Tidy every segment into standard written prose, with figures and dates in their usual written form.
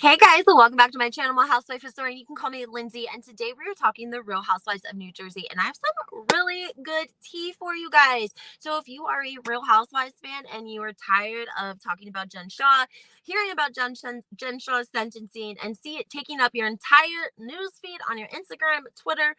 Hey guys, welcome back to my channel, my housewife historian. You can call me Lindsay, and today we are talking the Real Housewives of New Jersey, and I have some really good tea for you guys. So if you are a Real Housewives fan and you are tired of talking about Jen Shah, hearing about Jen Shah's sentencing, and see it taking up your entire news feed on your Instagram, Twitter,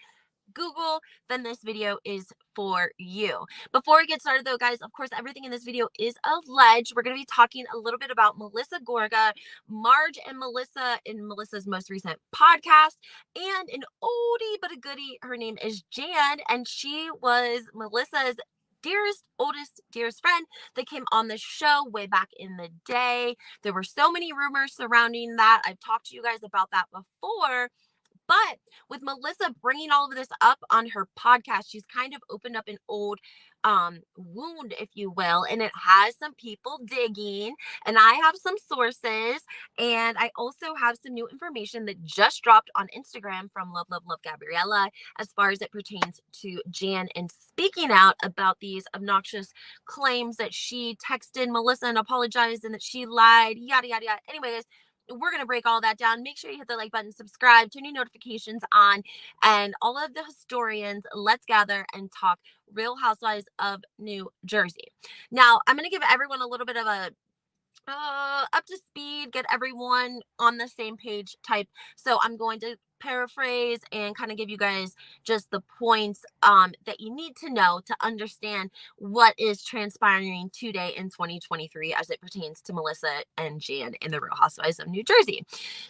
Google, then this video is for you. Before we get started though, guys, of course, everything in this video is alleged. We're going to be talking a little bit about Melissa Gorga, Marge and Melissa in Melissa's most recent podcast, and an oldie but a goodie. Her name is Jan, and she was Melissa's dearest friend that came on the show way back in the day. There were so many rumors surrounding that. I've talked to you guys about that before. But with Melissa bringing all of this up on her podcast, she's kind of opened up an old wound, if you will, and it has some people digging. And I have some sources, and I also have some new information that just dropped on Instagram from Love Gabriella as far as it pertains to Jan and speaking out about these obnoxious claims that she texted Melissa and apologized and that she lied, yada yada yada. Anyways, we're going to break all that down. Make sure you hit the like button, subscribe, turn your notifications on, and all of the historians, let's gather and talk Real Housewives of New Jersey. Now, I'm going to give everyone a little bit of a up to speed, get everyone on the same page type. So I'm going to paraphrase and kind of give you guys just the points that you need to know to understand what is transpiring today in 2023 as it pertains to Melissa and Jan in the Real Housewives of New Jersey.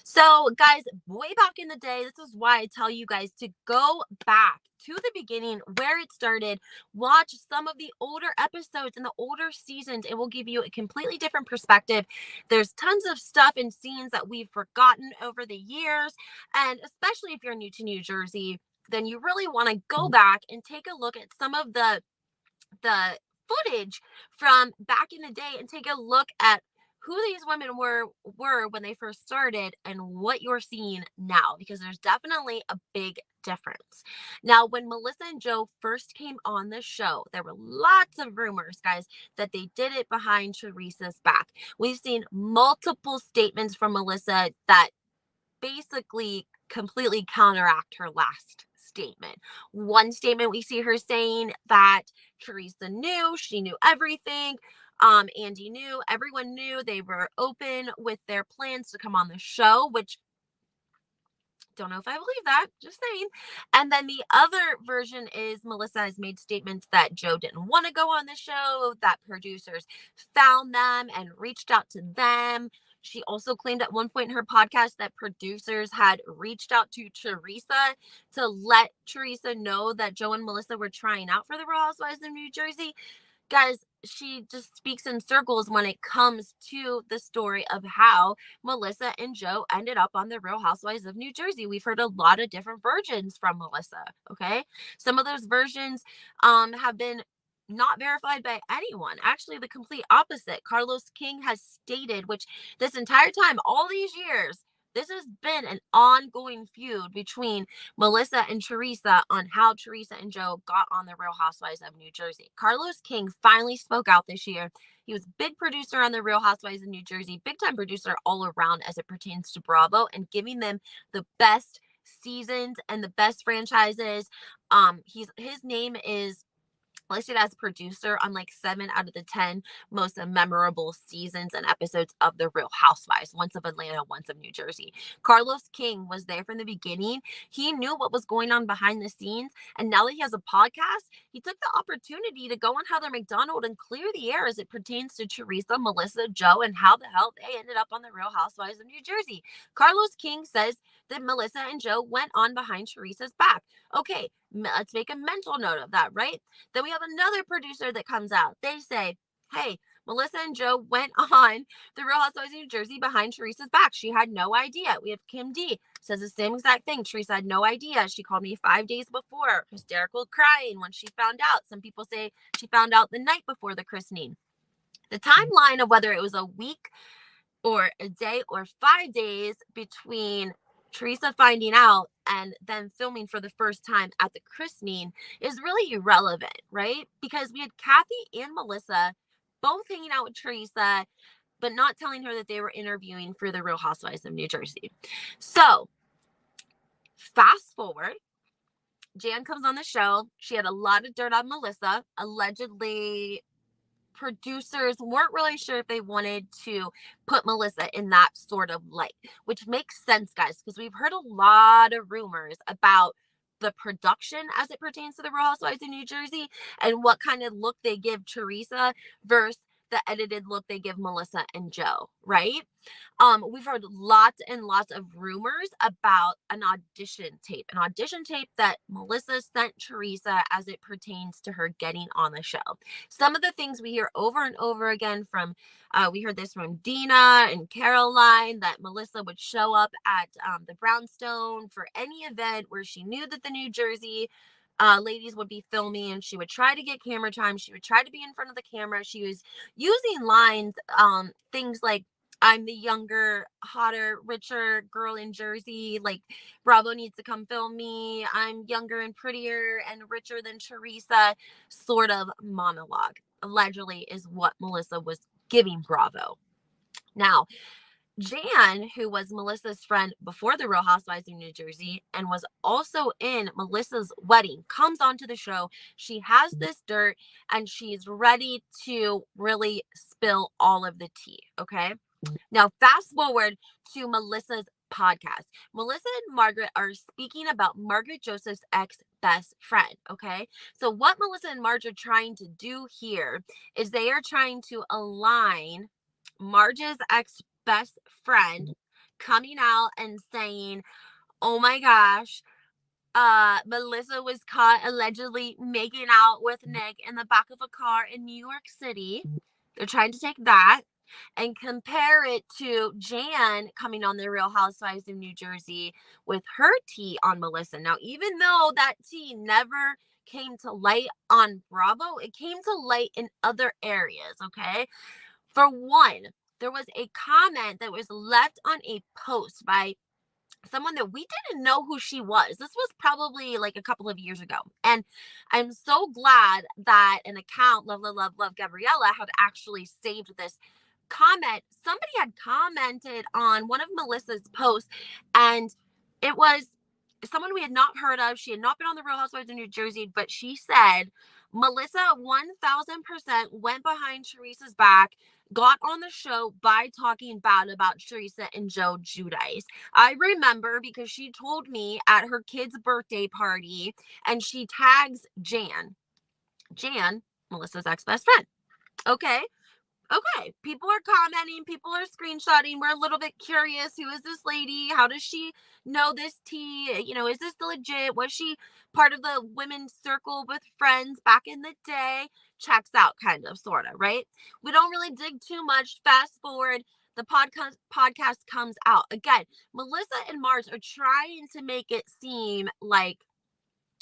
So guys, way back in the day, this is why I tell you guys to go back to the beginning where it started. Watch some of the older episodes and the older seasons. It will give you a completely different perspective. There's tons of stuff and scenes that we've forgotten over the years. And especially if you're new to New Jersey, then you really want to go back and take a look at some of the footage from back in the day and take a look at who these women were when they first started and what you're seeing now, because there's definitely a big difference. Now, when Melissa and Joe first came on the show, there were lots of rumors, guys, that they did it behind Teresa's back. We've seen multiple statements from Melissa that basically completely counteract her last statement. One statement we see her saying that Teresa knew, she knew everything. Andy knew, everyone knew, they were open with their plans to come on the show, which don't know if I believe that, just saying. And then the other version is Melissa has made statements that Joe didn't want to go on the show, that producers found them and reached out to them. She also claimed at one point in her podcast that producers had reached out to Teresa to let Teresa know that Joe and Melissa were trying out for the Real Housewives of New Jersey. Guys, she just speaks in circles when it comes to the story of how Melissa and Joe ended up on the Real Housewives of New Jersey. We've heard a lot of different versions from Melissa. Okay. Some of those versions have been not verified by anyone. Actually, the complete opposite. Carlos King has stated, which this entire time, all these years, this has been an ongoing feud between Melissa and Teresa on how Teresa and Joe got on the Real Housewives of New Jersey. Carlos King finally spoke out this year. He was big producer on the Real Housewives of New Jersey, big time producer all around as it pertains to Bravo and giving them the best seasons and the best franchises. His name is listed as producer on like 7 out of the 10 most memorable seasons and episodes of The Real Housewives, once of Atlanta, once of New Jersey. Carlos King was there from the beginning. He knew what was going on behind the scenes. And now that he has a podcast, he took the opportunity to go on Heather McDonald and clear the air as it pertains to Teresa, Melissa, Joe, and how the hell they ended up on The Real Housewives of New Jersey. Carlos King says that Melissa and Joe went on behind Teresa's back. Okay, let's make a mental note of that, right? Then we have another producer that comes out. They say, hey, Melissa and Joe went on the Real Housewives of New Jersey behind Teresa's back. She had no idea. We have Kim D says the same exact thing. Teresa had no idea. She called me 5 days before, hysterical crying when she found out. Some people say she found out the night before the christening. The timeline of whether it was a week or a day or 5 days between Teresa finding out and then filming for the first time at the christening is really irrelevant, right? Because we had Kathy and Melissa both hanging out with Teresa but not telling her that they were interviewing for the Real Housewives of New Jersey. So fast forward, Jan comes on the show. She had a lot of dirt on Melissa. Allegedly, producers weren't really sure if they wanted to put Melissa in that sort of light, which makes sense, guys, because we've heard a lot of rumors about the production as it pertains to the Real Housewives of New Jersey and what kind of look they give Teresa versus the edited look they give Melissa and Joe, right? We've heard lots and lots of rumors about an audition tape that Melissa sent Teresa as it pertains to her getting on the show. Some of the things we hear over and over again from, we heard this from Dina and Caroline, that Melissa would show up at the Brownstone for any event where she knew that the New Jersey ladies would be filming, and she would try to get camera time. She would try to be in front of the camera. She was using lines, things like, I'm the younger, hotter, richer girl in Jersey. Like, Bravo needs to come film me. I'm younger and prettier and richer than Teresa, sort of monologue, allegedly, is what Melissa was giving Bravo. Now, Jan, who was Melissa's friend before the Real Housewives of New Jersey and was also in Melissa's wedding, comes onto the show. She has this dirt and she's ready to really spill all of the tea. Okay. Now, fast forward to Melissa's podcast. Melissa and Margaret are speaking about Margaret Joseph's ex-best friend, okay? So what Melissa and Marge are trying to do here is they are trying to align Marge's ex-best friend coming out and saying, oh my gosh, Melissa was caught allegedly making out with Nick in the back of a car in New York City. They're trying to take that and compare it to Jan coming on the Real Housewives of New Jersey with her tea on Melissa. Now, even though that tea never came to light on Bravo, it came to light in other areas, okay? For one, there was a comment that was left on a post by someone that we didn't know who she was. This was probably like a couple of years ago. And I'm so glad that an account, Love, Love, Love, Love Gabriella, had actually saved this comment. Somebody had commented on one of Melissa's posts, and it was someone we had not heard of. She had not been on the Real Housewives of New Jersey, but she said Melissa 1000% went behind Teresa's back, got on the show by talking bad about Teresa and Joe Giudice. I remember because she told me at her kid's birthday party, and she tags Jan, Melissa's ex-best friend. Okay. People are commenting, people are screenshotting. We're a little bit curious. Who is this lady? How does she know this tea? You know, is this legit? Was she part of the women's circle with friends back in the day? Checks out, kind of, sort of, right? We don't really dig too much. Fast forward, the podcast comes out. Again, Melissa and Marge are trying to make it seem like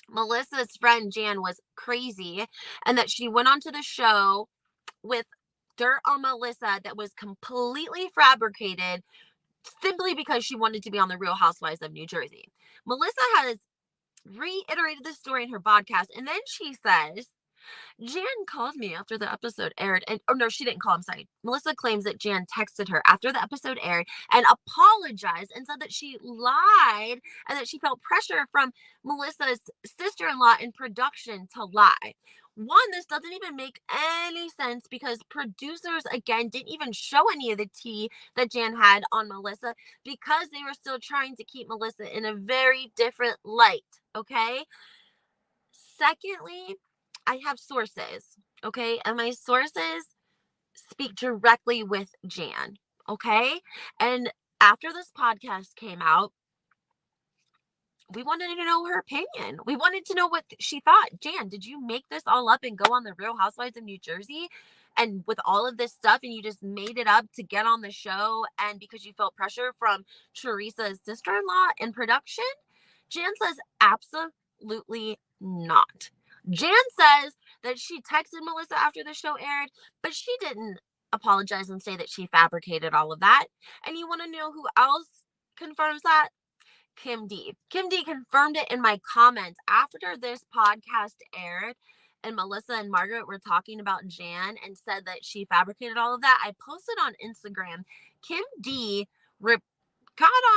Melissa's friend Jan was crazy and that she went onto the show with dirt on Melissa that was completely fabricated simply because she wanted to be on the Real Housewives of New Jersey. Melissa has reiterated this story in her podcast, and then she says, Jan called me after the episode aired, and no, she didn't call. I'm sorry. Melissa claims that Jan texted her after the episode aired and apologized and said that she lied and that she felt pressure from Melissa's sister-in-law in production to lie. One, this doesn't even make any sense because producers, again, didn't even show any of the tea that Jan had on Melissa because they were still trying to keep Melissa in a very different light, okay? Secondly, I have sources, okay? And my sources speak directly with Jan, okay? And after this podcast came out, we wanted to know her opinion. We wanted to know what she thought. Jan, did you make this all up and go on the Real Housewives of New Jersey? And with all of this stuff, and you just made it up to get on the show, and because you felt pressure from Teresa's sister-in-law in production? Jan says absolutely not. Jan says that she texted Melissa after the show aired, but she didn't apologize and say that she fabricated all of that. And you want to know who else confirms that? Kim D. Kim D confirmed it in my comments after this podcast aired and Melissa and Margaret were talking about Jan and said that she fabricated all of that, I posted on Instagram. Kim D got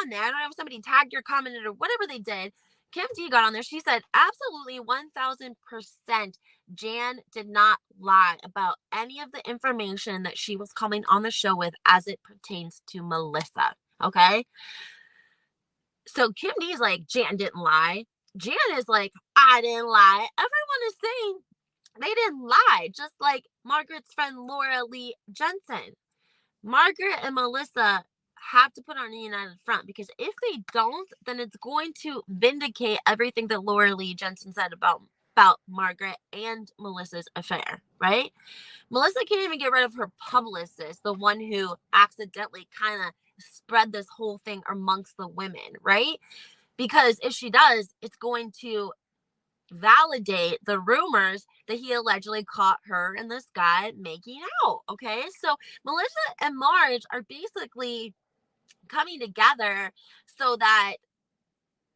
on there. I don't know if somebody tagged or commented or whatever they did. Kim D got on there. She said, absolutely 1000% Jan did not lie about any of the information that she was coming on the show with as it pertains to Melissa. Okay. So Kim D is like, Jan didn't lie. Jan is like, I didn't lie. Everyone is saying they didn't lie, just like Margaret's friend Laura Lee Jensen. Margaret and Melissa have to put on a united front, because if they don't, then it's going to vindicate everything that Laura Lee Jensen said about Margaret and Melissa's affair, right? Melissa can't even get rid of her publicist, the one who accidentally kind of spread this whole thing amongst the women, right? Because if she does, it's going to validate the rumors that he allegedly caught her and this guy making out. Okay. So Melissa and Marge are basically coming together so that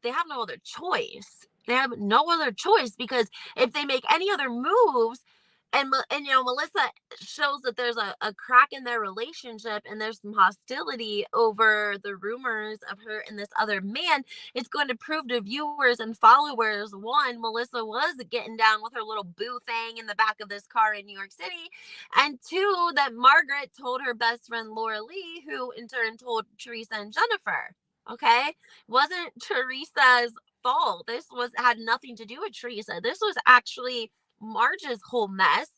they have no other choice. They have no other choice, because if they make any other moves, and Melissa shows that there's a crack in their relationship and there's some hostility over the rumors of her and this other man, it's going to prove to viewers and followers, one, Melissa was getting down with her little boo thing in the back of this car in New York City, and two, that Margaret told her best friend Laura Lee, who in turn told Teresa and Jennifer. Okay, wasn't Teresa's fault. This had nothing to do with Teresa. This was actually Marge's whole mess.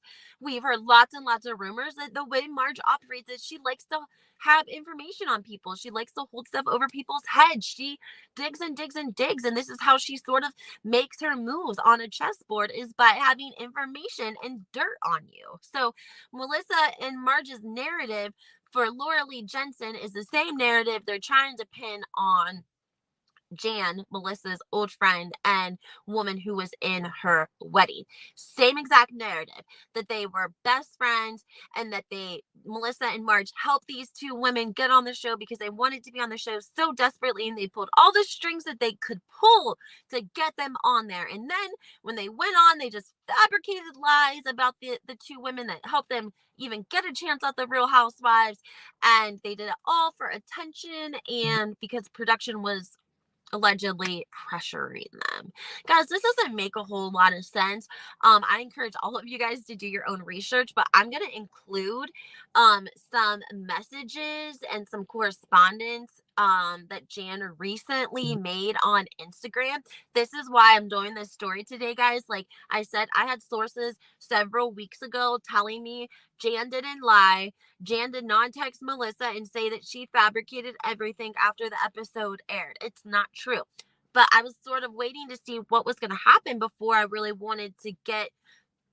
We've heard lots and lots of rumors that the way Marge operates is she likes to have information on people. She likes to hold stuff over people's heads. She digs and digs and digs. And this is how she sort of makes her moves on a chessboard, is by having information and dirt on you. So Melissa and Marge's narrative for Laura Lee Jensen is the same narrative they're trying to pin on Jan, Melissa's old friend and woman who was in her wedding. Same exact narrative, that they were best friends and that Melissa and Marge helped these two women get on the show because they wanted to be on the show so desperately, and they pulled all the strings that they could pull to get them on there. And then when they went on, they just fabricated lies about the two women that helped them even get a chance at the Real Housewives. And they did it all for attention and because production was allegedly pressuring them. Guys, this doesn't make a whole lot of sense. I encourage all of you guys to do your own research, but I'm going to include some messages and some correspondence that Jan recently made on Instagram. This is why I'm doing this story today, guys. Like I said, I had sources several weeks ago telling me Jan didn't lie. Jan did not text Melissa and say that she fabricated everything after the episode aired. It's not true. But I was sort of waiting to see what was going to happen before I really wanted to get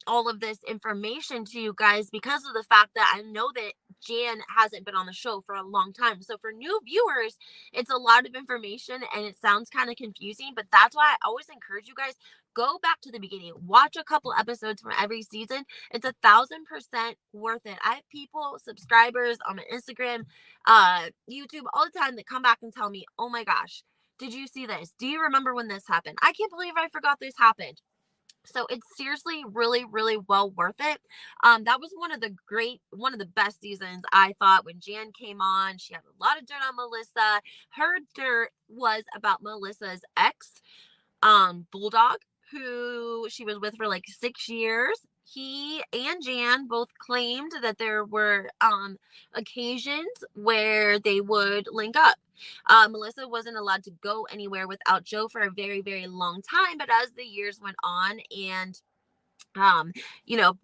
all of this information to you guys, because of the fact that I know that Jan hasn't been on the show for a long time. So for new viewers, it's a lot of information and it sounds kind of confusing, but that's why I always encourage you guys, go back to the beginning, watch a couple episodes from every season. It's 1000% worth it. I have people, subscribers on my Instagram, YouTube, all the time that come back and tell me, oh my gosh, did you see this? Do you remember when this happened? I can't believe I forgot this happened. So it's seriously really, really well worth it. That was one of the best seasons, I thought, when Jan came on. She had a lot of dirt on Melissa. Her dirt was about Melissa's ex, Bulldog, who she was with for like 6 years. He and Jan both claimed that there were occasions where they would link up. Melissa wasn't allowed to go anywhere without Joe for a very, very long time. But as the years went on and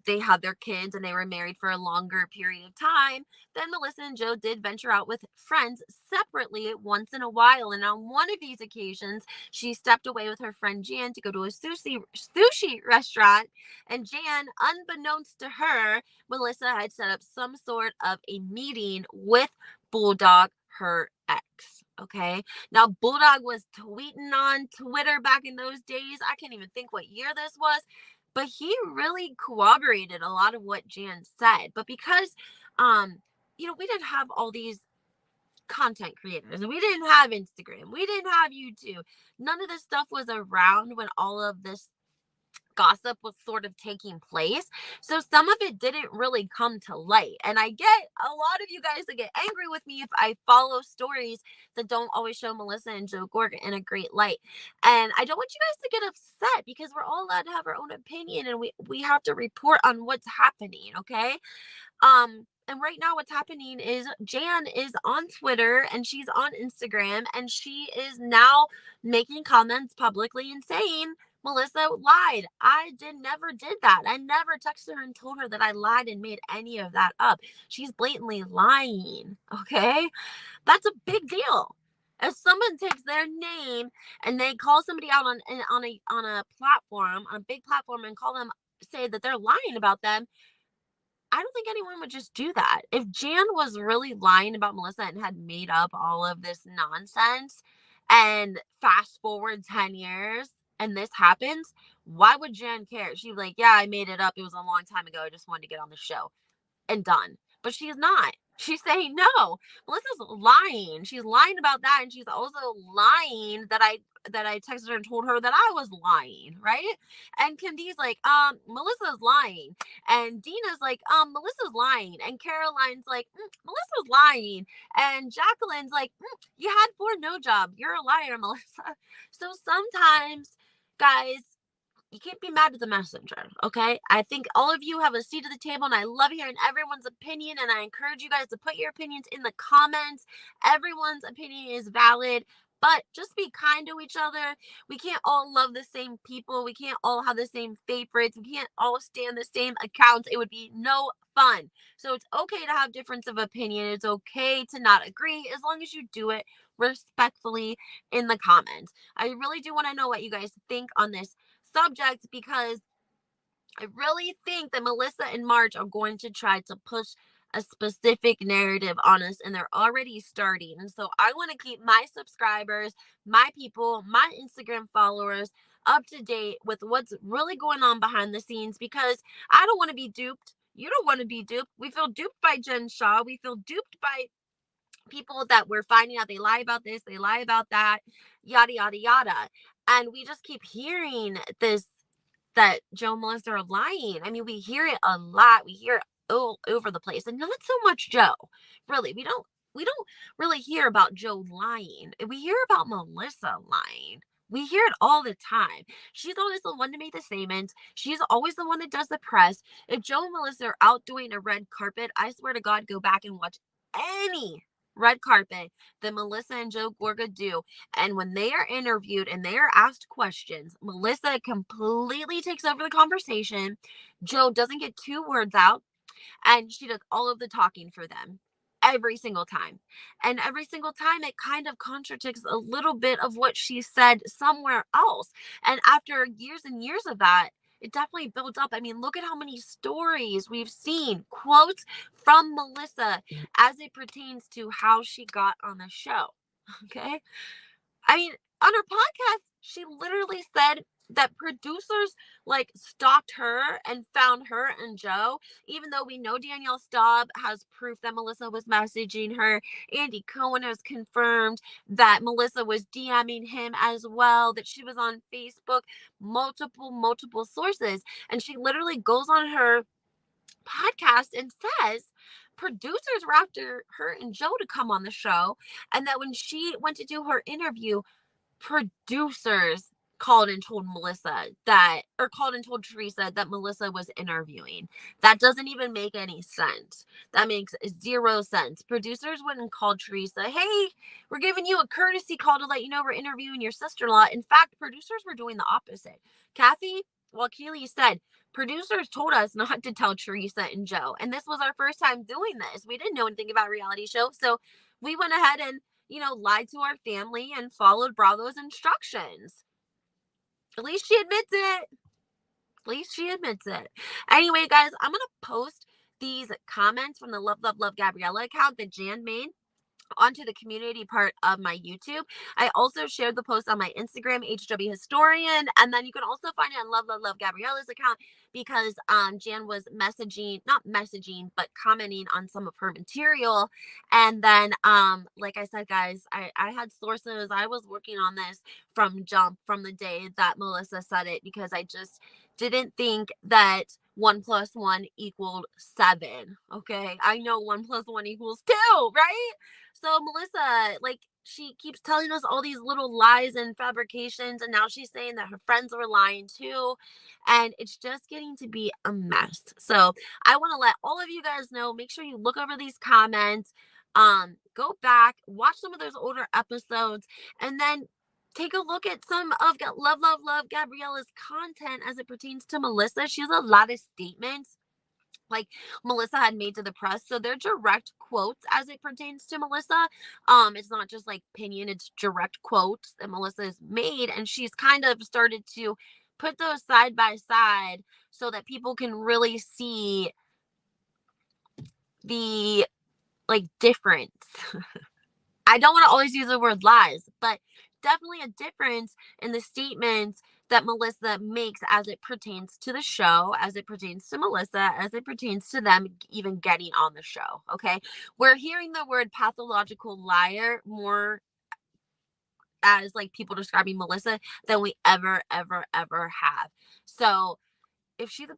they had their kids and they were married for a longer period of time, then Melissa and Joe did venture out with friends separately once in a while. And on one of these occasions, she stepped away with her friend Jan to go to a sushi restaurant. And Jan, unbeknownst to her, Melissa had set up some sort of a meeting with Bulldog, her ex. Okay. Now, Bulldog was tweeting on Twitter back in those days. I can't even think what year this was, but he really corroborated a lot of what Jan said. But because, we didn't have all these content creators, and we didn't have Instagram, we didn't have YouTube, none of this stuff was around when all of this gossip was sort of taking place. So some of it didn't really come to light. And I get a lot of you guys that get angry with me if I follow stories that don't always show Melissa and Joe Gorga in a great light. And I don't want you guys to get upset because we're all allowed to have our own opinion and we have to report on what's happening, okay? And right now what's happening is Jan is on Twitter and she's on Instagram and she is now making comments publicly and saying Melissa lied. I never did that. I never texted her and told her that I lied and made any of that up. She's blatantly lying. Okay? That's a big deal. If someone takes their name and they call somebody out on a platform, on a big platform, and call them, say that they're lying about them, I don't think anyone would just do that. If Jan was really lying about Melissa and had made up all of this nonsense, and fast forward 10 years and this happens, why would Jan care? She'd be like, yeah, I made it up. It was a long time ago. I just wanted to get on the show and done. But she's not. She's saying no. Melissa's lying. She's lying about that, and she's also lying that I texted her and told her that I was lying, right? And Kim D's like, Melissa's lying, and Dina's like, Melissa's lying, and Caroline's like, Melissa's lying, and Jacqueline's like, you had 4 no job. You're a liar, Melissa. So sometimes, guys, you can't be mad at the messenger, okay? I think all of you have a seat at the table, and I love hearing everyone's opinion, and I encourage you guys to put your opinions in the comments. Everyone's opinion is valid, but just be kind to each other. We can't all love the same people. We can't all have the same favorites. We can't all stand the same accounts. It would be no fun. So it's okay to have difference of opinion. It's okay to not agree as long as you do it respectfully in the comments. I really do want to know what you guys think on this subject because I really think that Melissa and Marge are going to try to push a specific narrative on us, and they're already starting. And so I want to keep my subscribers, my people, my Instagram followers up to date with what's really going on behind the scenes because I don't want to be duped. You don't want to be duped. We feel duped by Jen Shah. We feel duped by people that we're finding out they lie about this, they lie about that, yada, yada, yada. And we just keep hearing this that Joe and Melissa are lying. I mean, we hear it a lot. We hear it all over the place. And not so much Joe. Really. We don't really hear about Joe lying. We hear about Melissa lying. We hear it all the time. She's always the one to make the statements. She's always the one that does the press. If Joe and Melissa are out doing a red carpet, I swear to God, go back and watch any red carpet that Melissa and Joe Gorga do. And when they are interviewed and they are asked questions, Melissa completely takes over the conversation. Joe doesn't get 2 words out, and she does all of the talking for them every single time. And every single time it kind of contradicts a little bit of what she said somewhere else. And after years and years of that, it definitely builds up. I mean, look at how many stories we've seen, quotes from Melissa as it pertains to how she got on the show. Okay. I mean, on her podcast, she literally said that producers like stalked her and found her and Joe, even though we know Danielle Staub has proof that Melissa was messaging her. Andy Cohen has confirmed that Melissa was DMing him as well, that she was on Facebook, multiple sources. And she literally goes on her podcast and says producers were after her and Joe to come on the show, and that when she went to do her interview, producers called and told Melissa that, or called and told Teresa that Melissa was interviewing. That doesn't even make any sense. That makes 0 sense. Producers wouldn't call Teresa, hey, we're giving you a courtesy call to let you know we're interviewing your sister-in-law. In fact, producers were doing the opposite. Kathy Keeley said, producers told us not to tell Teresa and Joe. And this was our first time doing this. We didn't know anything about reality shows. So we went ahead and lied to our family and followed Bravo's instructions. At least she admits it. At least she admits it. Anyway, guys, I'm going to post these comments from the Love, Love, Love Gabriella account that Jan made onto the community part of my YouTube. I also shared the post on my Instagram, HW Historian, and then you can also find it on Love Love Love Gabriella's account because Jan was messaging, not messaging, but commenting on some of her material. And then like I said, guys, I had sources. I was working on this from jump, from the day that Melissa said it, because I just didn't think that 1+1 = 7. Okay, I know 1+1 = 2, right? So Melissa, like, she keeps telling us all these little lies and fabrications, and now she's saying that her friends were lying too, and it's just getting to be a mess. So I want to let all of you guys know, make sure you look over these comments, go back, watch some of those older episodes, and then take a look at some of Love Love Love Gabriella's content as it pertains to Melissa. She has a lot of statements like Melissa had made to the press. So they're direct quotes as it pertains to Melissa. It's not just like opinion, it's direct quotes that Melissa has made. And she's kind of started to put those side by side so that people can really see the like difference. I don't want to always use the word lies, but definitely a difference in the statements that Melissa makes as it pertains to the show, as it pertains to Melissa, as it pertains to them even getting on the show. Okay. We're hearing the word pathological liar more as like people describing Melissa than we ever, ever, ever have. So if she's a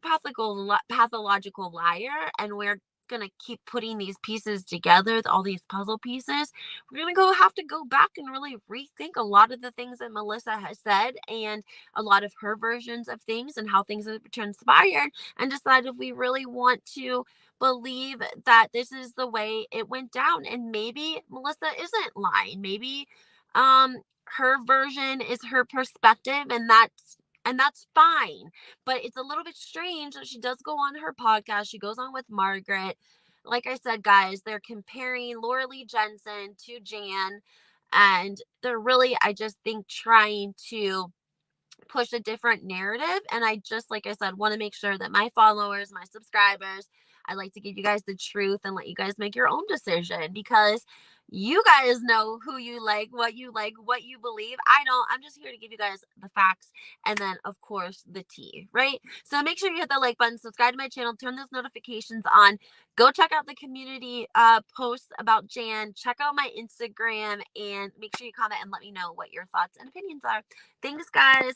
pathological liar and we're gonna keep putting these pieces together, all these puzzle pieces, we're gonna have to go back and really rethink a lot of the things that Melissa has said and a lot of her versions of things and how things have transpired, and decide if we really want to believe that this is the way it went down. And maybe Melissa isn't lying. Maybe her version is her perspective, and that's fine. But it's a little bit strange that she does go on her podcast. She goes on with Margaret. Like I said, guys, they're comparing Laura Lee Jensen to Jan. And they're really, I just think, trying to push a different narrative. And I just, like I said, want to make sure that my followers, my subscribers, I like to give you guys the truth and let you guys make your own decision, because you guys know who you like, what you believe. I don't. I'm just here to give you guys the facts and then, of course, the tea, right? So make sure you hit the like button, subscribe to my channel, turn those notifications on. Go check out the community posts about Jan. Check out my Instagram and make sure you comment and let me know what your thoughts and opinions are. Thanks, guys.